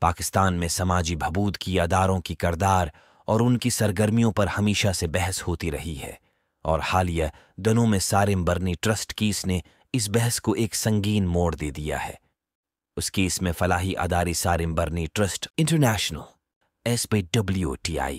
पाकिस्तान में समाजी बहबूद की अदारों की किरदार और उनकी सरगर्मियों पर हमेशा से बहस होती रही है, और हालिया दिनों में सारिम बर्नी ट्रस्ट केस ने इस बहस को एक संगीन मोड़ दे दिया है। उस केस में फलाही अदारी सारिम बर्नी ट्रस्ट इंटरनेशनल SPWTI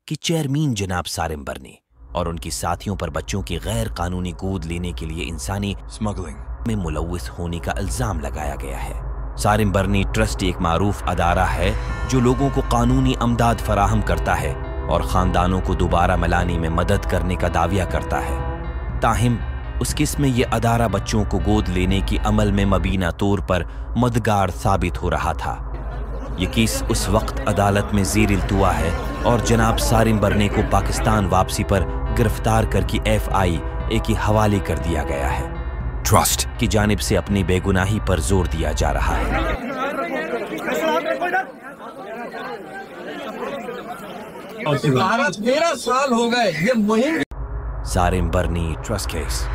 की चेयरमैन जनाब सारिम बर्नी और उनकी साथियों पर बच्चों की गैर कानूनी गोद लेने के लिए इंसानी स्मगलिंग में मुलव्विस होने का इल्जाम लगाया गया है। सारिम बर्नी ट्रस्ट एक मारूफ अदारा है जो लोगों को कानूनी अमदाद फराहम करता है और ख़ानदानों को दोबारा मिलाने में मदद करने का दाविया करता है। ताहिम उस किस में ये अदारा बच्चों को गोद लेने की अमल में मबीना तौर पर मददगार साबित हो रहा था। ये केस उस वक्त अदालत में ज़ेर इल्तुआ है और जनाब सारिम बर्नी को पाकिस्तान वापसी पर गिरफ्तार करके FIA के हवाले कर दिया गया है। ट्रस्ट की जानिब से अपनी बेगुनाही पर जोर दिया जा रहा है। साल हो गए ये मुहिम। सारिम बर्नी ट्रस्ट केस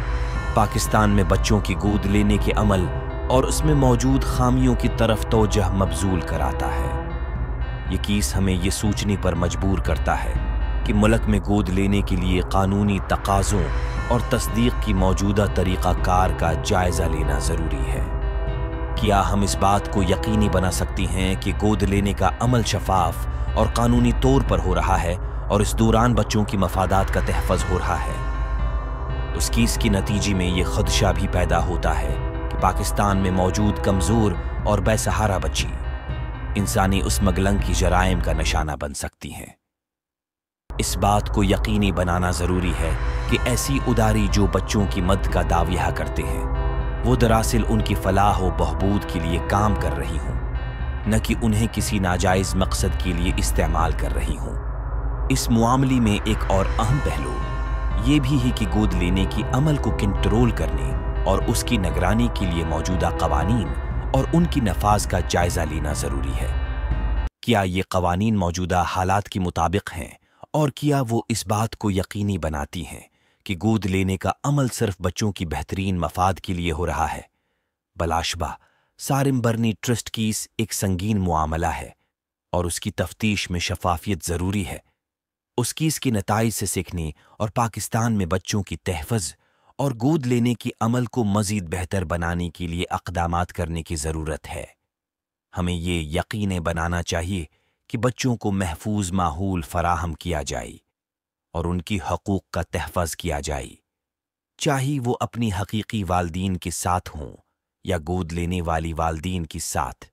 पाकिस्तान में बच्चों की गोद लेने के अमल और उसमें मौजूद खामियों की तरफ तवज्जो मबजूल कराता है। ये केस हमें ये सोचने पर मजबूर करता है कि मुल्क में गोद लेने के लिए कानूनी तकाज़ों और तस्दीक की मौजूदा तरीक़ा कार का जायज़ा लेना ज़रूरी है। क्या हम इस बात को यकीनी बना सकते हैं कि गोद लेने का अमल शफाफ और कानूनी तौर पर हो रहा है और इस दौरान बच्चों की मफादात का तहफ़्फ़ुज़ हो रहा है? उस केस के नतीजे में ये खदशा भी पैदा होता है कि पाकिस्तान में मौजूद कमज़ोर और बेसहारा बच्ची इंसानी स्मगलिंग की जराइम का निशाना बन सकती हैं। इस बात को यकीनी बनाना ज़रूरी है कि ऐसी उदारी जो बच्चों की मदद का दाविया करते हैं वो दरअसल उनकी फलाह व बहबूद के लिए काम कर रही हों, न कि उन्हें किसी नाजायज़ मकसद के लिए इस्तेमाल कर रही हों। इस मामले में एक और अहम पहलू ये भी है कि गोद लेने की अमल को कंट्रोल करने और उसकी निगरानी के लिए मौजूदा कवानीन और उनकी नफाज का जायज़ा लेना ज़रूरी है। क्या ये कवानीन मौजूदा हालात के मुताबिक हैं और क्या वो इस बात को यकीनी बनाती हैं कि गोद लेने का अमल सिर्फ बच्चों की बेहतरीन मफाद के लिए हो रहा है? बलाशबा सारिम बर्नी ट्रस्ट केस एक संगीन मामला है और उसकी तफ्तीश में शफाफियत ज़रूरी है। उस केस के नताइज से सीखने और पाकिस्तान में बच्चों की तहफ़्फ़ुज़ और गोद लेने की अमल को मज़ीद बेहतर बनाने के लिए अक़दामात करने की ज़रूरत है। हमें ये यकीन बनाना चाहिए कि बच्चों को महफूज माहौल फराहम किया जाए और उनकी हकूक़ का तहफ़्फ़ुज़ किया जाए, चाहे वो अपनी हकीकी वालदीन के साथ हों या गोद लेने वाली वालदीन के साथ।